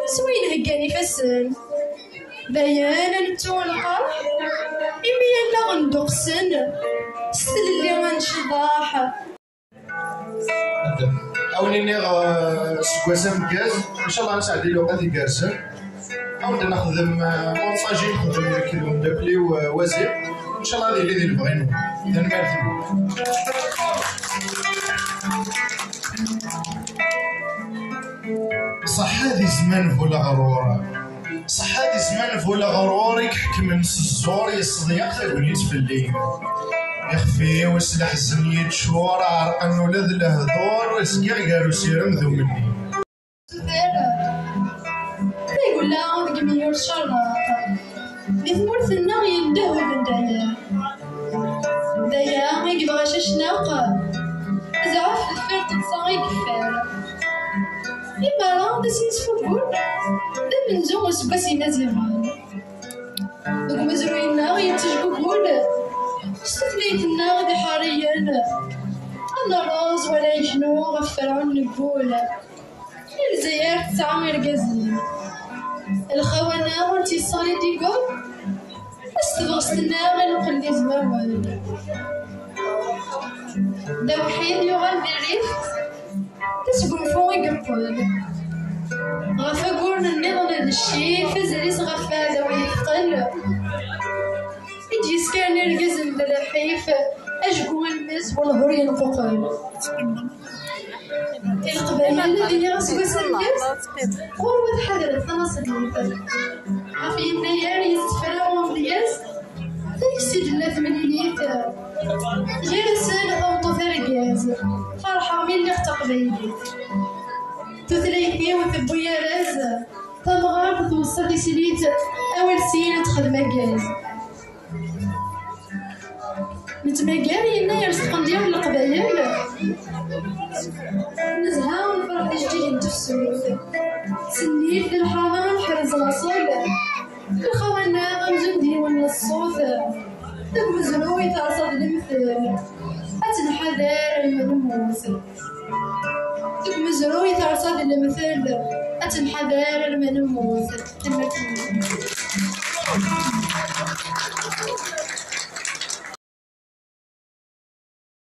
سوين هكاني فسن بيان نتولقى إمي أنا غندوق السن ستل اللي غنشضاح أوليني سكواسا مكاز إن شاء الله نسعد الوقت يكارسن عاود نخدم مونطاجي نخدم كيلو مدابلي ووزير إن شاء الله هذه اللي نبغينو صح هذه زمان فولا غرورة صح هذه زمان فولا غرور يحكم نص الزور يصديق تاكل فلي يخفي وسلاح الزمية شور عرق الولاد لهدور ويسقيع قالوا سيرم ذو مني يقول لها ذيك مليون شراق بثمور ثنا يندهو من دايا ما يبغاش شناق زعف الفرد تصاغي كفار إما راه دا سينس فوتبول دا منزو وسباسي مزيغان دوك مزروينا يتجبو بول ستثليتنا غدي حاريا أنا راز ولا يجنو غفرعون نقول الجزائر تسعة مركزين الخونة وانتي صالي ديكور استبغستنا غنقل لي زماوان دا وحيد يغال بالريف تسقنفو يقبل غفا قولنا النظام هاد الشي فزريس غفا دا ويثقل يجي سكان يرقز الحيف أشقو المز والهور ينفقل القبائل الذين غسوا سرقز قوة حضرت ناصر المثل عفي النيار يستفرعوا ملياس تيكسيد الله ثمانينيت غير سنة أو طفرقاز فرحة من اللي اختقبيلي تثليثي وثبويا راز تمغار توصل سليت أول سنة تخدم أجاز نتماكاري ينا يرزقن ديال القبايل نزهة ونفرح جديد نتفسو سنيت الحرام حرز الأصول الخوانا غمزون ديوان الصوت داك مزنو يتعصد المثل أتنحذر المنموس داك مزنو يتعصد المثل أتنحذر المنموس